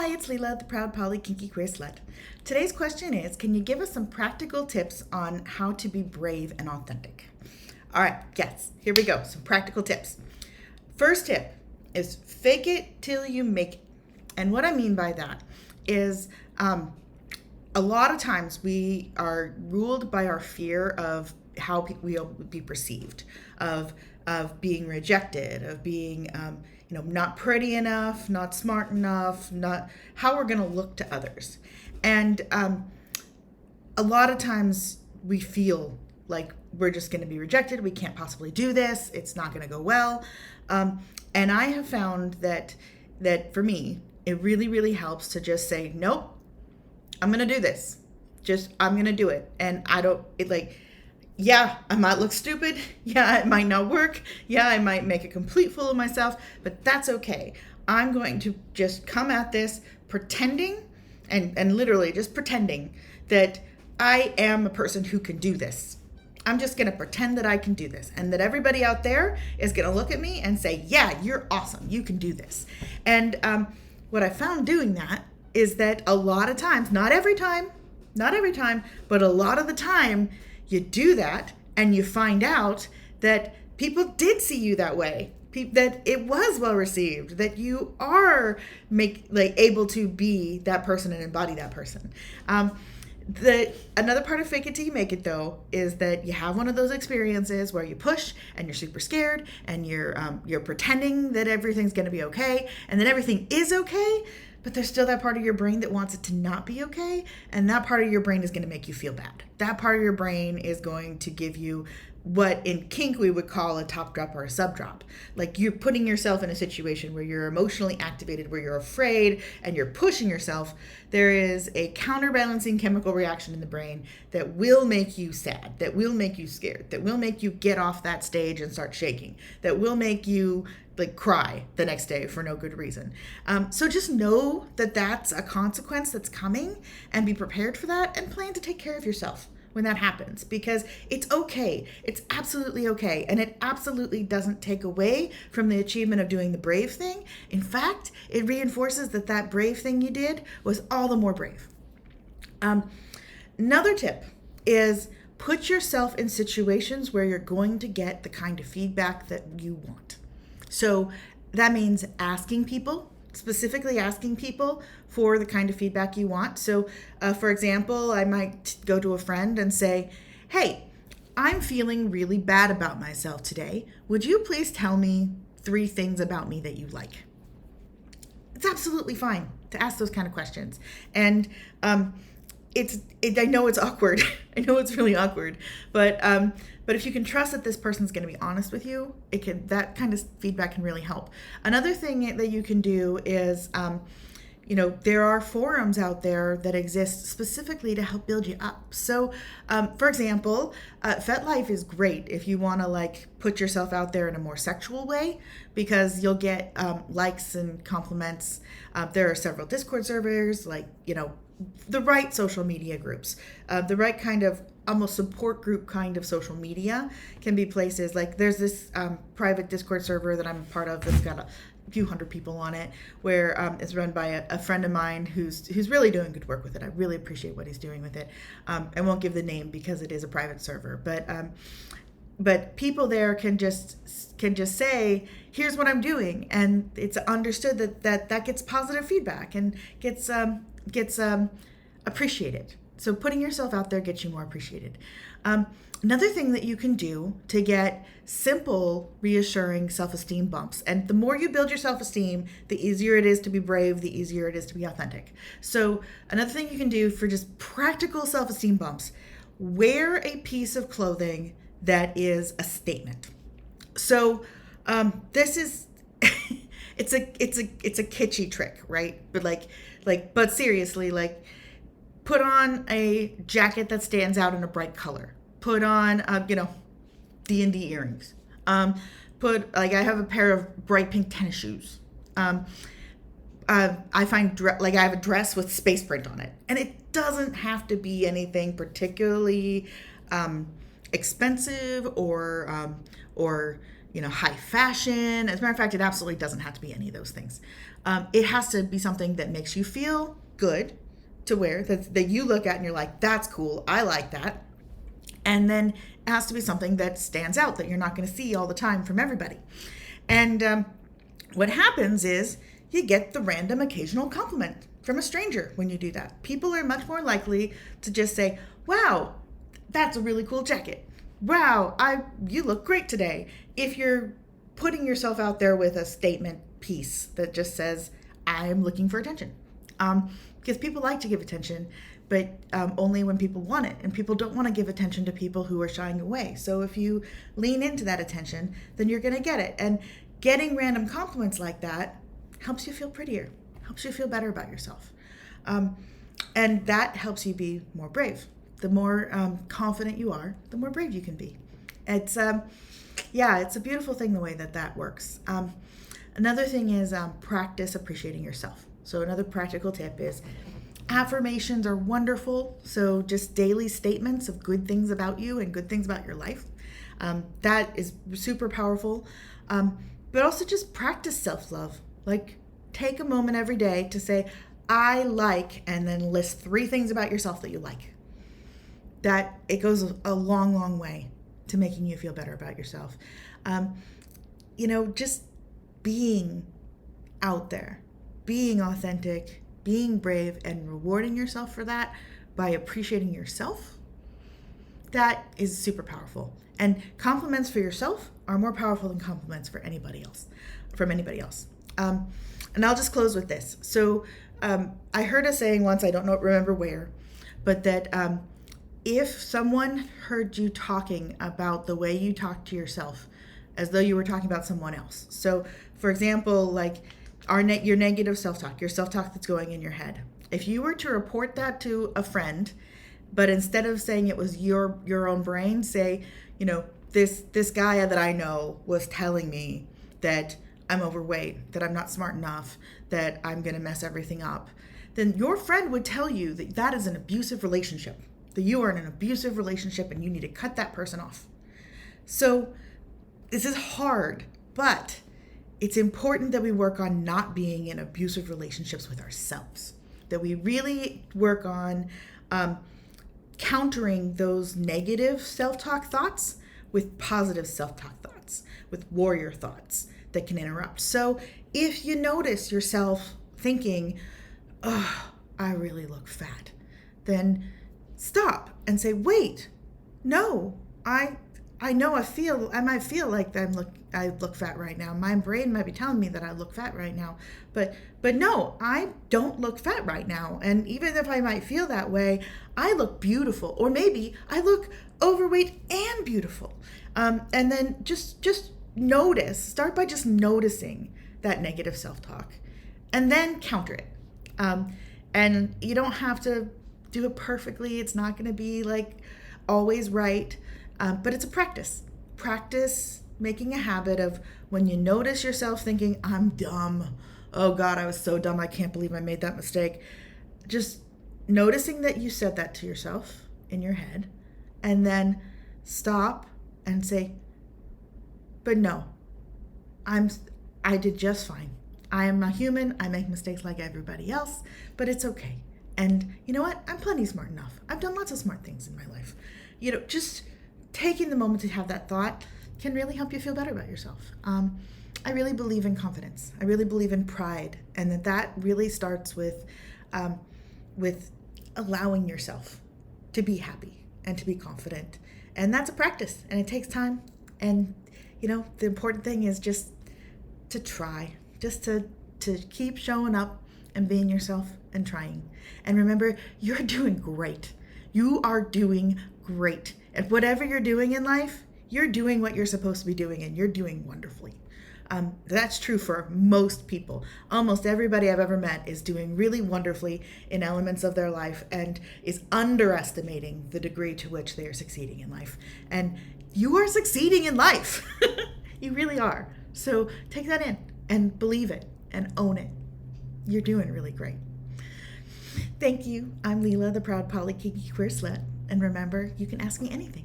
Hi, it's Leela, the proud Poly Kinky Queer Slut. Today's question is, can you give us some practical tips on how to be brave and authentic? All right, yes, here we go. Some practical tips. First tip is fake it till you make it. And what I mean by that is a lot of times we are ruled by our fear of how we'll be perceived, of being rejected, of being not pretty enough, not smart enough, not how we're going to look to others. And a lot of times we feel like we're just going to be rejected. We can't possibly do this. It's not going to go well. And I have found that for me, it really, really helps to just say, nope, I'm going to do this. I'm going to do it. And yeah, I might look stupid. Yeah, it might not work. Yeah, I might make a complete fool of myself, but that's okay. I'm going to just come at this pretending and literally just pretending that I am a person who can do this. I'm just going to pretend that I can do this and that everybody out there is going to look at me and say, yeah, you're awesome. You can do this. And what I found doing that is that a lot of times, not every time, but a lot of the time, you do that and you find out that people did see you that way, that it was well received, that you are able to be that person and embody that person. Another part of fake it till you make it, though, is that you have one of those experiences where you push and you're super scared and you're pretending that everything's going to be okay and that everything is okay. But there's still that part of your brain that wants it to not be okay. And that part of your brain is going to make you feel bad. That part of your brain is going to give you what in kink we would call a top drop or a sub drop. Like you're putting yourself in a situation where you're emotionally activated, where you're afraid and you're pushing yourself. There is a counterbalancing chemical reaction in the brain that will make you sad, that will make you scared, that will make you get off that stage and start shaking, that will make you cry the next day for no good reason. So just know that that's a consequence that's coming and be prepared for that and plan to take care of yourself when that happens, because it's okay. It's absolutely okay. And it absolutely doesn't take away from the achievement of doing the brave thing. In fact, it reinforces that brave thing you did was all the more brave. Another tip is put yourself in situations where you're going to get the kind of feedback that you want. So that means specifically asking people for the kind of feedback you want. So, for example, I might go to a friend and say, hey, I'm feeling really bad about myself today. Would you please tell me 3 things about me that you like? It's absolutely fine to ask those kind of questions. And I know it's awkward. I know it's really awkward, but if you can trust that this person's going to be honest with you, that kind of feedback can really help. Another thing that you can do is, there are forums out there that exist specifically to help build you up. So, for example, FetLife is great if you want to put yourself out there in a more sexual way, because you'll get likes and compliments. There are several Discord servers, the right social media groups, the right kind of almost support group kind of social media can be places there's this private Discord server that I'm a part of that's got a few hundred people on it, where it's run by a friend of mine who's really doing good work with it. I really appreciate what he's doing with it. I won't give the name because it is a private server, but people there can just say, here's what I'm doing, and it's understood that gets positive feedback and gets appreciated. So putting yourself out there gets you more appreciated. Another thing that you can do to get simple, reassuring self-esteem bumps, and the more you build your self-esteem, the easier it is to be brave, the easier it is to be authentic. So another thing you can do for just practical self-esteem bumps, wear a piece of clothing that is a statement. So this is it's a kitschy trick, right? But seriously, put on a jacket that stands out in a bright color. Put on D&D earrings. I have a pair of bright pink tennis shoes. I find I have a dress with space print on it, and it doesn't have to be anything particularly expensive or high fashion. As a matter of fact, it absolutely doesn't have to be any of those things. It has to be something that makes you feel good to wear, that you look at and you're like, that's cool, I like that. And then it has to be something that stands out, that you're not going to see all the time from everybody. And what happens is you get the random occasional compliment from a stranger when you do that. People are much more likely to just say, wow, that's a really cool jacket. Wow, you look great today. If you're putting yourself out there with a statement piece that just says, I'm looking for attention. Because people like to give attention, but only when people want it. And people don't want to give attention to people who are shying away. So if you lean into that attention, then you're going to get it. And getting random compliments like that helps you feel prettier, helps you feel better about yourself. And that helps you be more brave. The more confident you are, the more brave you can be. It's a beautiful thing the way that works. Another thing is practice appreciating yourself. So another practical tip is affirmations are wonderful. So just daily statements of good things about you and good things about your life. That is super powerful. But also just practice self-love. Like take a moment every day to say, I like, and then list 3 things about yourself that you like. That it goes a long, long way to making you feel better about yourself. Just being out there, being authentic, being brave, and rewarding yourself for that by appreciating yourself, that is super powerful. And compliments for yourself are more powerful than compliments from anybody else. And I'll just close with this. So I heard a saying once, I don't remember where, but that if someone heard you talking about the way you talk to yourself as though you were talking about someone else. So for example, like your negative self-talk, your self-talk that's going in your head. If you were to report that to a friend, but instead of saying it was your own brain, say, this guy that I know was telling me that I'm overweight, that I'm not smart enough, that I'm going to mess everything up, then your friend would tell you that that is an abusive relationship, that you are in an abusive relationship and you need to cut that person off. So this is hard, but it's important that we work on not being in abusive relationships with ourselves, that we really work on countering those negative self-talk thoughts with positive self-talk thoughts, with warrior thoughts that can interrupt. So if you notice yourself thinking, oh, I really look fat, then stop and say, wait, no, I know I might feel like I look fat right now. My brain might be telling me that I look fat right now, but no, I don't look fat right now. And even if I might feel that way, I look beautiful, or maybe I look overweight and beautiful. And then just start by just noticing that negative self-talk and then counter it. And you don't have to do it perfectly. It's not going to be like always right. But it's a practice. Practice making a habit of when you notice yourself thinking, I'm dumb. Oh God, I was so dumb. I can't believe I made that mistake. Just noticing that you said that to yourself in your head, and then stop and say, but no, I did just fine. I am a human. I make mistakes like everybody else, but it's okay. And you know what? I'm plenty smart enough. I've done lots of smart things in my life. Just taking the moment to have that thought can really help you feel better about yourself. I really believe in confidence. I really believe in pride, and that really starts with allowing yourself to be happy and to be confident. And that's a practice, and it takes time. And the important thing is just to try, just to keep showing up and being yourself and trying. And remember, you're doing great. You are doing great. And whatever you're doing in life, you're doing what you're supposed to be doing, and you're doing wonderfully. That's true for most people. Almost everybody I've ever met is doing really wonderfully in elements of their life and is underestimating the degree to which they are succeeding in life. And you are succeeding in life. You really are. So take that in and believe it and own it. You're doing really great. Thank you. I'm Leela, the proud Poly Kinky Queer Slut. And remember, you can ask me anything.